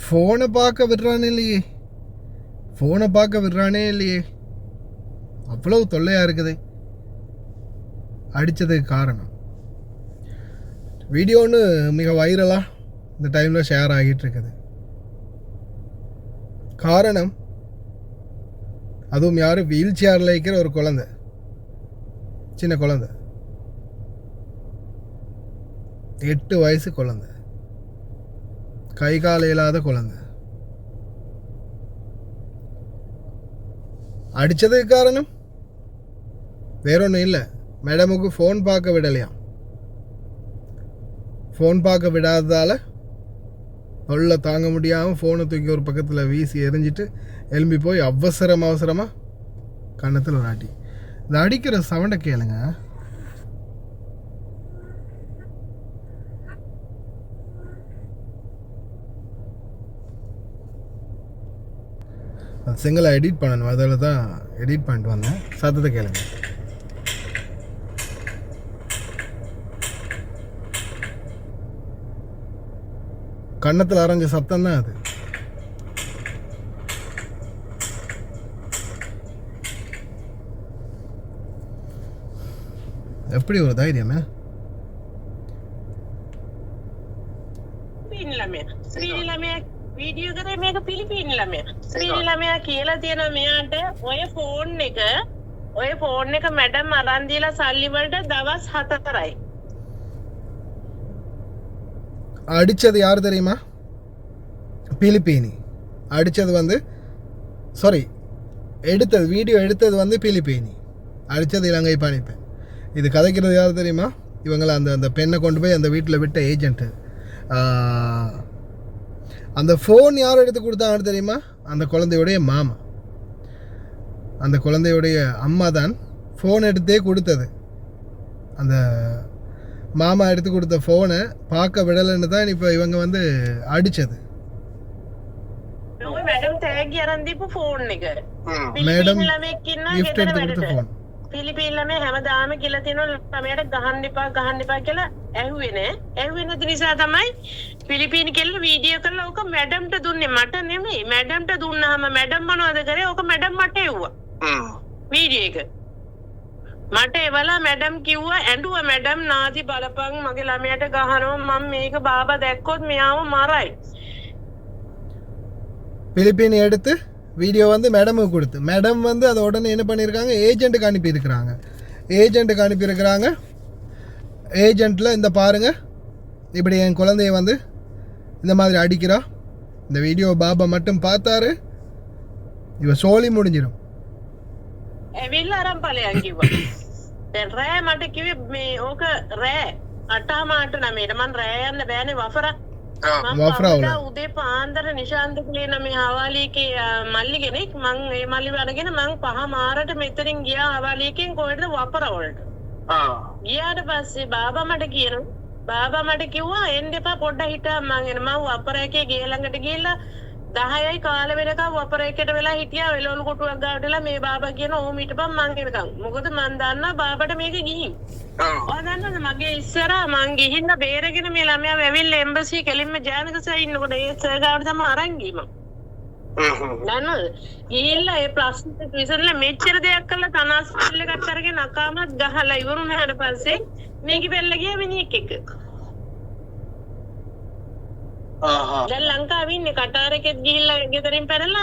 ஃபோனை பார்க்க விடுறானே இல்லையே, அவ்வளவு தொல்லையாக இருக்குது. அடித்ததுக்கு காரணம் வீடியோன்னு மிக வைரலாக இந்த டைமில் ஷேர் ஆகிட்டு இருக்குது. காரணம் அதுவும் யார், வீல் சேரில் இருக்கிற ஒரு குழந்தை, சின்ன குழந்தை, 8 வயசு குழந்தை, கை கால் இல்லாத குழந்தை. அடித்ததுக்கு காரணம் வேற ஒன்றும் இல்லை, மேடமுக்கு ஃபோன் பார்க்க விடலையாம். ஃபோன் பார்க்க விடாததால் தொல்லை தாங்க முடியாமல் ஃபோனை தூக்கி ஒரு பக்கத்தில் வீசி எரிஞ்சிட்டு எழும்பி போய் அவசரமாக கன்னத்தில் ஒரு அடி. இந்த அடிக்கிற சவுண்டை கேளுங்க. அது சிங்கிளை எடிட் பண்ணணும், அதில் தான் எடிட் பண்ணிட்டு வந்தேன். சத்தத்தை கேளுங்க. கன்னத்தில் அரைஞ்ச சத்தம் தான் அது. எப்படி ஒரு தைரியமே. වීඩියෝ කරේ මේක පිලිපීන් ළමයා. පිලිපීන් ළමයා කියලා තියෙනවා මෙයාට ඔය ෆෝන් එක මැඩම් අරන් දීලා සල්ලි වලට දවස් 4යි. அடித்தது யார் தெரியுமா? பிலிப்பீனி. அடித்தது வந்து வீடியோ எடுத்தது வந்து பிலிப்பீனி, அடித்தது இலங்கை பணிப்பெண். இது கதைக்கிறது யார் தெரியுமா? இவங்களை அந்த பெண்ணை கொண்டு போய் அந்த வீட்டில் விட்ட ஏஜென்ட்டு. அந்த ஃபோன் யார் எடுத்து கொடுத்தாங்கன்னு தெரியுமா? அந்த குழந்தையுடைய மாமா. அந்த குழந்தையுடைய அம்மா தான் ஃபோன் எடுத்தே கொடுத்தது. அந்த மாமா எடுத்து கொடுத்த ஃபோனை பார்க்க விடலைன்னு தான் இப்போ இவங்க வந்து அடித்தது. மேடம் கிஃப்ட் எடுத்து கொடுத்த ஃபோன். පිලිපීන් ළමයා හැමදාම කියලා තියෙනවා ළමයාට ගහන්න එපා කියලා ඇහුවේ නෑ. ඇහුවේ නැති නිසා තමයි පිලිපීන් කෙල්ල වීඩියෝ කරලා ඕක මැඩම්ට දුන්නේ, මට නෙමෙයි. මැඩම්ට දුන්නාම මැඩම් මොනවද කරේ? ඕක මැඩම් මට එව්වා. වීඩියෝ එක මට එවලා මැඩම් කිව්වා, ඇඬුවා මැඩම් නාති බලපන් මගේ ළමයාට ගහනවා, මම මේක බාබා දැක්කොත් මෙයාව මරයි. பிலிப்பீன் எடுத்து வீடியோ வந்து மேடமுக்கு கொடுத்து, மேடம் வந்து அதை உடனே என்ன பண்ணியிருக்காங்க, ஏஜென்ட்டுக்கு அனுப்பியிருக்கிறாங்க. ஏஜென்ட்டில் இந்த பாருங்கள், இப்படி என் குழந்தைய வந்து இந்த மாதிரி அடிக்கிறா, இந்த வீடியோ பாபா மட்டும் பார்த்தாரு, இவ சோழி முடிஞ்சிடும். රෑ මට කිව්වේ මේ ඕක රෑ 8:00 9:00 මම රෑ යන්න බෑනේ වෆරා. උදේ පාන්දර නිශාන්ත කියන මේ හවාලියකේ මල්ලි කෙනෙක්, මං ඒ මල්ලිව අරගෙන මං 5:00 මෙතනින් ගියා හවාලියකින් කොහෙද වපර වලට. ගියාට පස්සේ බාබා මට කිව්වා එන්න එපා පොඩ්ඩක් හිටා, මං එන මම වපර එකේ ගේ ළඟට ගිහලා 10යි කාල වෙනකම් වපර එකට වෙලා හිටියා. වෙලොල් කොටුවක් ගාවටලා මේ බාබා කියන ඕම හිටපන් මං එනකම්. මොකද මං දන්නවා බාබාට මේක ගිහින්. ඔය දන්නවද මගේ ඉස්සරහා මං ගිහින් බේරගෙන මේ ළමයා ඇවිල්ලා එම්බසි කෙලින්ම ජානක සර් ඉන්නකොට ඒ සර් ගාවට තමයි අරන් ගිහින්. දන්නවද? ගිහිල්ලා ඒ ප්‍රශ්නෙට විසඳලා මෙච්චර දෙයක් කළා තනස් පිල්ල එකක් අරගෙන අකාමත් ගහලා ඉවරුනාට පස්සේ මේකේ පෙල්ල ගියා මිනිහෙක් එක්ක. දැන් ලංකාවේ ඉන්නේ කටාරෙකෙත් ගිහිල්ලා ගෙදරින් පැනලා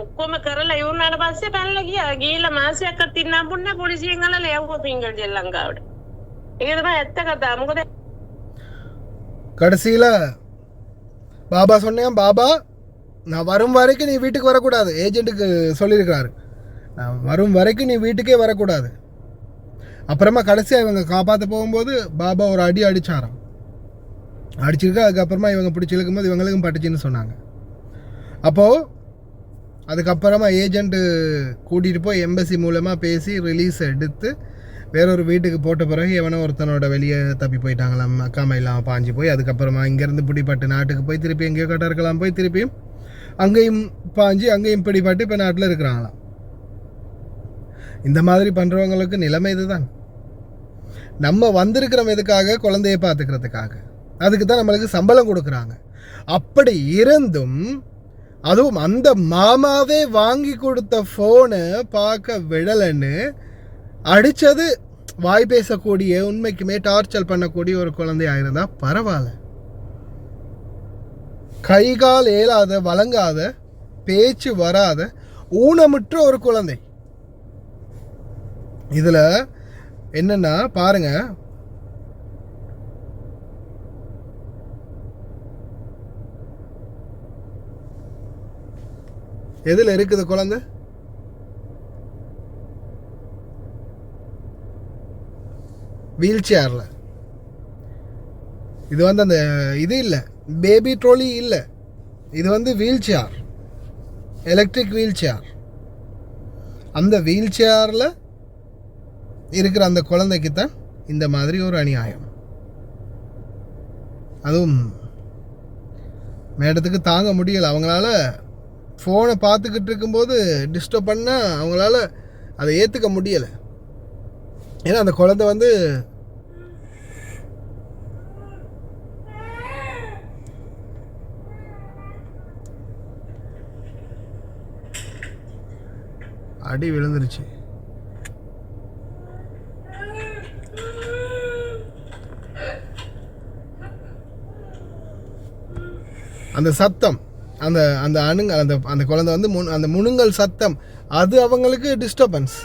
ඔක්කොම කරලා ඉවරුනාට පස්සේ පැනලා ගියා. ගිහිල්ලා මාසයක්වත් ඉන්න හම්බුන්නේ නැහැ. පොලිසියෙන් අල්ලලා යවුවා පිංගල් ජෙල් ලංකාවට. ඒක තමයි ඇත්ත කතාව. මොකද கடைசியில் பாபா சொன்னேன், பாபா நான் வரும் வரைக்கும் நீ வீட்டுக்கு வரக்கூடாது. ஏஜென்ட்டுக்கு சொல்லியிருக்கிறாரு, நான் வரும் வரைக்கும் நீ வீட்டுக்கே வரக்கூடாது. அப்புறமா கடைசியாக இவங்க காப்பாற்ற போகும்போது பாபா ஒரு அடி அடித்தாராம். அடிச்சிருக்கா. அதுக்கப்புறமா இவங்க பிடிச்சி இழுக்கும்போது இவங்களுக்கும் பட்டுச்சின்னு சொன்னாங்க. அப்போது அதுக்கப்புறமா ஏஜென்ட்டு கூட்டிகிட்டு போய் எம்பசி மூலமாக பேசி ரிலீஸ் எடுத்து வேறொரு வீட்டுக்கு போட்ட பிறகு எவனோ ஒருத்தனோட வெளியே தப்பி போயிட்டாங்களாம். அக்காமை இல்லாமல் பாஞ்சு போய் அதுக்கப்புறமா இங்கேருந்து பிடிப்பட்டு நாட்டுக்கு போய் திருப்பி எங்கேயோ கட்டாருக்கலாம் போய் திருப்பியும் அங்கேயும் பாஞ்சு அங்கேயும் பிடிப்பட்டு இப்போ நாட்டில் இருக்கிறாங்களாம். இந்த மாதிரி பண்ணுறவங்களுக்கு நிலைமை இதுதான். நம்ம வந்திருக்கிறோம் எதுக்காக? குழந்தைய பார்த்துக்கிறதுக்காக. அதுக்கு தான் நம்மளுக்கு சம்பளம் கொடுக்குறாங்க. அப்படி இருந்தும் அதுவும் அந்த மாமாவே வாங்கி கொடுத்த ஃபோனை பார்க்க விடலைன்னு அடித்தது வாய் பேசக்கூடிய உண்மைக்குமே டார்ச்சர் பண்ணக்கூடிய ஒரு குழந்தையாக இருந்தால் பரவாயில்ல. கை கால் ஏலாத, வழங்காத, பேச்சு வராத, ஊனமுற்ற ஒரு குழந்தை. இதில் என்னன்னா பாருங்க, எதில் இருக்குது குழந்தை? வீல் சேரில். இது வந்து அந்த இது இல்லை, பேபி ட்ரோலி இல்லை, இது வந்து wheelchair, electric wheelchair. அந்த வீல் சேரில் இருக்கிற அந்த குழந்தைக்கு தான் இந்த மாதிரி ஒரு அநியாயம். அதுவும் மேடத்துக்கு தாங்க முடியலை. அவங்களால ஃபோனை பார்த்துக்கிட்டு இருக்கும்போது டிஸ்டர்ப் பண்ணால் அவங்களால அதை ஏற்றுக்க முடியலை. ஏன்னா அந்த குழந்தை வந்து அடி விழுந்துருச்சு. அந்த சத்தம், அந்த அந்த அணுங்க அந்த அந்த குழந்தை வந்து அந்த முணுங்கல் சத்தம், அது அவங்களுக்கு டிஸ்டர்பன்ஸ்.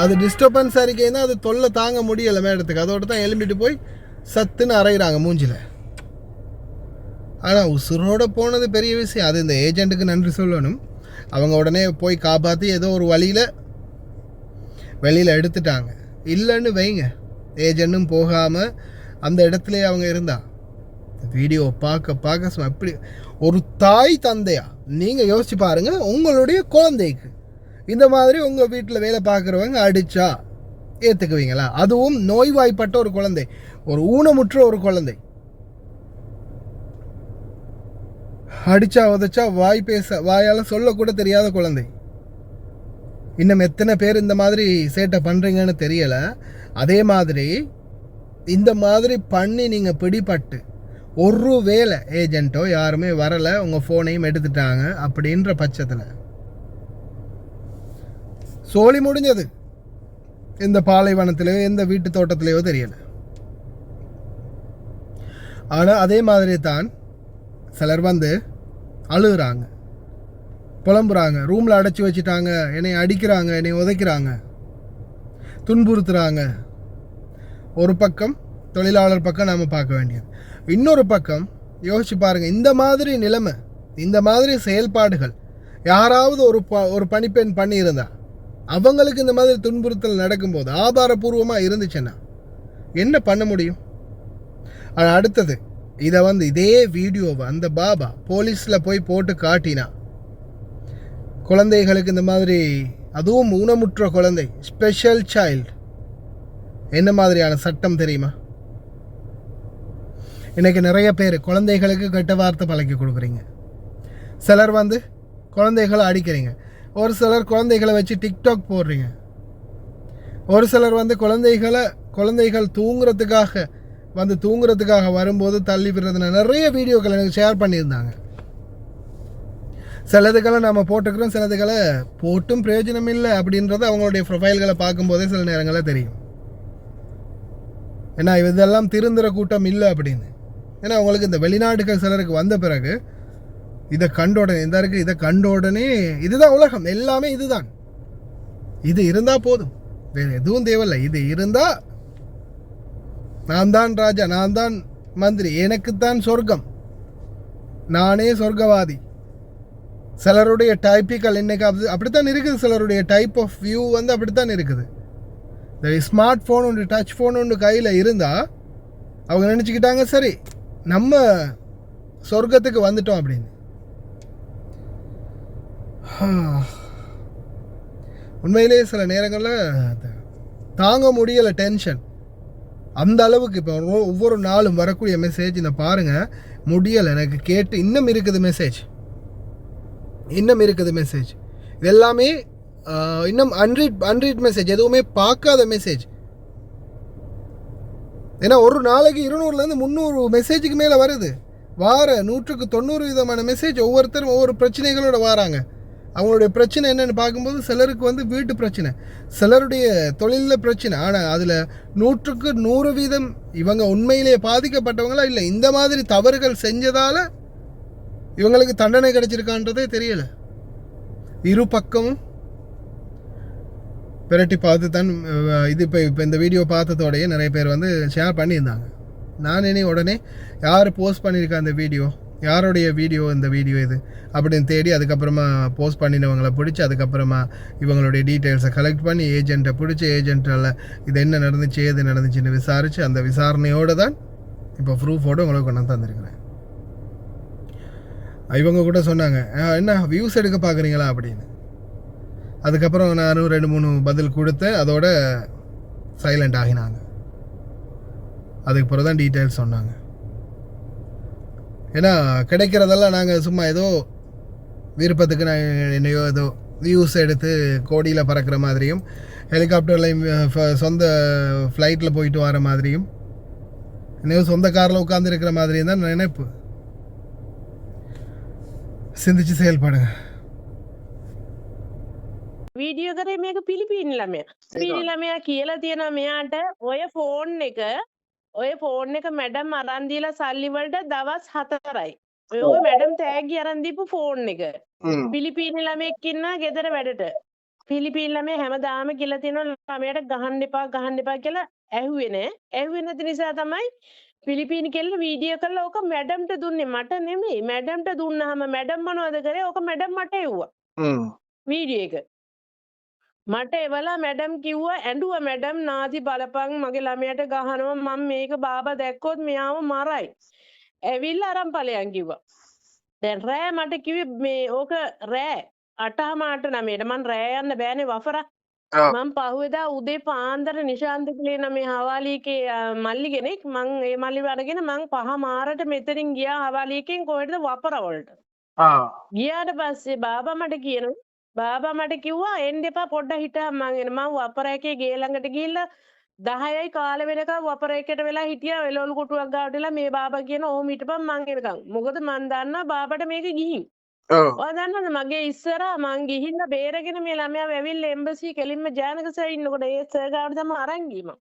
அது டிஸ்டர்பன்ஸ் அறிக்கைன்னா அது தொல்லை தாங்க முடியலை மேடத்துக்கு. அதோடு தான் எழும்பிட்டு போய் சத்துன்னு அரைகிறாங்க மூஞ்சில். ஆனால் உசுரோடு போனது பெரிய விஷயம். அது இந்த ஏஜெண்ட்டுக்கு நன்றி சொல்லணும். அவங்க உடனே போய் காப்பாற்றி ஏதோ ஒரு வழியில் வெளியில் எடுத்துட்டாங்க. இல்லைன்னு வைங்க, ஏஜெண்ட்டும் போகாமல் அந்த இடத்துல அவங்க இருந்தா வீடியோ பார்க்க அப்படி ஒரு தாய் தந்தையா நீங்கள் யோசிச்சு பாருங்கள். உங்களுடைய குழந்தைக்கு இந்த மாதிரி உங்கள் வீட்டில் வேலை பார்க்குறவங்க அடித்தா ஏற்றுக்குவீங்களா? அதுவும் நோய்வாய்ப்பட்ட ஒரு குழந்தை, ஒரு ஊனமுற்ற ஒரு குழந்தை. அடித்தா உதச்சா வாயால் சொல்லக்கூட தெரியாத குழந்தை. இன்னும் எத்தனை பேர் இந்த மாதிரி சேட்டை பண்ணுறீங்கன்னு தெரியலை. அதே மாதிரி இந்த மாதிரி பண்ணி நீங்கள் பிடிபட்டு ஒரு வேளை ஏஜென்ட்டோ யாருமே வரலை, உங்கள் ஃபோனையும் எடுத்துட்டாங்க அப்படின்ற பட்சத்தில் சோழி முடிஞ்சது. இந்த பாலைவனத்திலேயோ எந்த வீட்டு தோட்டத்திலேயோ தெரியலை. ஆனால் அதே மாதிரி தான் சிலர் வந்து அழுகுறாங்க, புலம்புறாங்க, ரூமில் அடைச்சி வச்சுட்டாங்க, என்னை அடிக்கிறாங்க, என்னை உதைக்கிறாங்க, துன்புறுத்துகிறாங்க. ஒரு பக்கம் தொழிலாளர் பக்கம் நாம் பார்க்க வேண்டியது. இன்னொரு பக்கம் யோசிச்சு பாருங்கள், இந்த மாதிரி நிலைமை, இந்த மாதிரி செயல்பாடுகள் யாராவது ஒரு பணிப்பெண் பண்ணியிருந்தா அவங்களுக்கு இந்த மாதிரி துன்புறுத்தல் நடக்கும்போது ஆதாரபூர்வமாக இருந்துச்சுன்னா என்ன பண்ண முடியும்? ஆனால் அடுத்தது இதை வந்து இதே வீடியோவை அந்த பாபா போலீஸில் போய் போட்டு காட்டினா, குழந்தைகளுக்கு இந்த மாதிரி, அதுவும் ஊனமுற்ற குழந்தை, ஸ்பெஷல் சைல்டு, என்ன மாதிரியான சட்டம் தெரியுமா? இன்றைக்கி நிறைய பேர் குழந்தைகளுக்கு கெட்ட வார்த்தை பழக்கி கொடுக்குறீங்க. சிலர் வந்து குழந்தைகளை அடிக்கிறீங்க. ஒரு சிலர் குழந்தைகளை வச்சு டிக்டாக் போடுறீங்க. ஒரு சிலர் வந்து குழந்தைகள் தூங்குறதுக்காக வரும்போது தள்ளி விடுறதுன நிறைய வீடியோக்கள் எனக்கு ஷேர் பண்ணியிருந்தாங்க. சிலதுக்கெல்லாம் நம்ம போட்டுக்கிறோம், சிலதுகளை போட்டும் பிரயோஜனம் இல்லை அப்படின்றது அவங்களுடைய ப்ரொஃபைல்களை பார்க்கும்போதே சில நேரங்களில் தெரியும். ஏன்னா இதெல்லாம் திருந்துற கூட்டம் இல்லை அப்படின்னு. ஏன்னா அவங்களுக்கு இந்த வெளிநாடுகள் சிலருக்கு வந்த பிறகு இதை கண்ட உடனே இதுதான் உலகம், எல்லாமே இதுதான், இது இருந்தால் போதும், வேறு எதுவும் தேவையில்லை, இது இருந்தால் நான் தான் ராஜா, நான் தான் மந்திரி, எனக்குத்தான் சொர்க்கம், நானே சொர்க்கவாதி. சிலருடைய டைப்பிக்கல் இன்னைக்கு அப்படித்தான் இருக்குது. சிலருடைய டைப் ஆஃப் வியூ வந்து அப்படித்தான் இருக்குது. இந்த ஸ்மார்ட் ஃபோன் ஒன்று, டச் ஃபோன் ஒன்று கையில் இருந்தால் அவங்க நினச்சிக்கிட்டாங்க சரி நம்ம சொர்க்கத்துக்கு வந்துட்டோம் அப்படின்னு. உண்மையிலே சில நேரங்களில் தாங்க முடியலை டென்ஷன் அந்த அளவுக்கு. இப்போ ஒவ்வொரு நாளும் வரக்கூடிய மெசேஜ் இந்த பாருங்கள், முடியலை எனக்கு கேட்டு. இன்னும் இருக்குது மெசேஜ், இது எல்லாமே இன்னும் அன்ரீட் மெசேஜ், எதுவுமே பார்க்காத மெசேஜ், ஏன்னா ஒரு நாளைக்கு 200லேருந்து 300 மெசேஜுக்கு மேலே வருது. வார 100% விதமான மெசேஜ். ஒவ்வொருத்தரும் ஒவ்வொரு பிரச்சனைகளோட வராங்க. அவங்களுடைய பிரச்சனை என்னென்னு பார்க்கும்போது சிலருக்கு வந்து வீட்டு பிரச்சனை, சிலருடைய தொழிலில் பிரச்சனை. ஆனால் அதில் 100% இவங்க உண்மையிலேயே பாதிக்கப்பட்டவங்களா இல்லை இந்த மாதிரி தவறுகள் செஞ்சதால் இவங்களுக்கு தண்டனை கிடைச்சிருக்கான்றதே தெரியலை. இரு பக்கமும் பிரட்டி பார்த்து தான் இது இப்போ இந்த வீடியோ பார்த்ததோடையே நிறைய பேர் வந்து ஷேர் பண்ணியிருந்தாங்க. நான் இனி உடனே யார் போஸ்ட் பண்ணியிருக்கா அந்த வீடியோ, யாருடைய வீடியோ இந்த வீடியோ இது அப்படின்னு தேடி அதுக்கப்புறமா போஸ்ட் பண்ணினவங்களை பிடிச்சி அதுக்கப்புறமா இவங்களுடைய டீட்டெயில்ஸை கலெக்ட் பண்ணி ஏஜென்ட்டை பிடிச்சி ஏஜென்ட்டால் இது என்ன நடந்துச்சு ஏது நடந்துச்சுன்னு விசாரித்து அந்த விசாரணையோடு தான் இப்போ ப்ரூஃபோடு உங்களுக்கு கொண்டு தந்திருக்கிறேன். இவங்க கூட சொன்னாங்க, என்ன வியூஸ் எடுக்க பார்க்குறீங்களா அப்படின்னு. அதுக்கப்புறம் நானும் 2-3 பதில் கொடுத்து அதோட சைலண்ட் ஆகினாங்க. அதுக்கு பிறகு தான் டீட்டெயில்ஸ் சொன்னாங்க. ஏன்னா கிடைக்கிறதெல்லாம் நாங்கள் சும்மா ஏதோ விருப்பத்துக்கு நாங்கள் என்னையோ ஏதோ வியூஸ் எடுத்து கோடியில் பறக்கிற மாதிரியும் ஹெலிகாப்டர்லையும் சொந்த ஃப்ளைட்டில் போயிட்டு வர மாதிரியும் என்னையோ சொந்த காரில் உட்காந்துருக்கிற மாதிரியும் தான் நினைப்பு. සිින්දිචි සේල් පඩ වීඩියෝ කරේ මේක පිලිපීන් ළමයා. පිලි ළමයා කියලා තියෙනවා මෙයාට ඔය ෆෝන් එක මැඩම් අරන් දීලා සල්ලි වලට දවස් 4යි. ඔය මැඩම් තෑග්ගි අරන් දීපු ෆෝන් එක. පිලිපීන් ළමෙක් ඉන්නා ගෙදර වැඩට. පිලිපීන් ළමයා හැමදාම කියලා තියෙනවා ළමයාට ගහන්න එපා කියලා ඇහුවේ නෑ. ඇහුවේ නැති නිසා තමයි පිලිපීන් කෙල්ල වීඩියෝ කරලා ඕක මැඩම්ට දුන්නේ මට නෙමෙයි. මැඩම්ට දුන්නාම මැඩම් මොනවද කරේ? ඕක මැඩම් මට එව්වා. වීඩියෝ එක. මට එවලා මැඩම් කිව්වා ඇඬුවා මැඩම් නාති බලපන් මගේ ළමයට ගහනවා මම මේක බාබා දැක්කොත් මෙයාව මරයි. ඇවිල්ලා අරන් ඵලයන් කිව්වා. දැන් රෑ මට කිව්වේ මේ ඕක රෑ 8:09ට මං රෑ යන්න බෑනේ වෆරා. මම පහුවෙදා උදේ පාන්දර නිශාන්ත කියලා මේ හවාලියකේ මල්ලි කෙනෙක් මං ඒ මල්ලිව අරගෙන මං 5:00ට මෙතනින් ගියා හවාලියකින් කොහෙටද වපර වලට. ගියාට පස්සේ බාබා මට කිව්වා එන්න එපා පොඩ්ඩක් හිටහම් මං එන. මං වපර එකේ ගේ ළඟට ගිහිල්ලා 10යි කාලේ වෙනකම් වපර එකේට වෙලා හිටියා එළවලු කොටුවක් ගාවට වෙලා මේ බාබා කියන ඕම හිටපන් මං එනකම්. මොකද මං දන්නවා බාබාට මේක ගිහින්. ඔය දන්නවද මගේ ඉස්සරහා මං ගිහිල්ලා බේරගෙන මේ ළමයා ඇවිල්ලා එම්බසි කෙලින්ම ජානක සර් ඉන්නකොට ඒ සර් ගාවට තමයි අරන් ගියේ මං.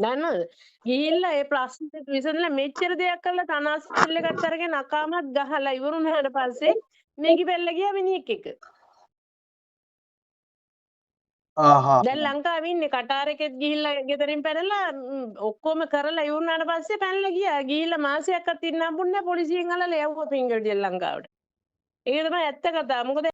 දන්නවද? ගිහිල්ලා ඒ ප්‍රශ්නෙට විසඳලා මෙච්චර දෙයක් කළා තනාස්පල්ල එකත් අරගෙන අකාමත් ගහලා ඉවරුනාට පස්සේ මේකි බැල්ල ගියා මිනිහෙක් එක්ක. දැන් ලංකාවේ ඉන්නේ කටාර එකෙත් ගිහිල්ලා ගෙදරින් පැනලා ඔක්කොම කරලා ඉවරුනාට පස්සේ පැනලා ගියා. ගිහිල්ලා මාසයක්වත් ඉන්න හම්බුන්නේ නැහැ පොලිසියෙන් අල්ලලා යවුවා පින්ගඩිය ලංකාවට. ඒක තමයි ඇත්ත කතාව. මොකද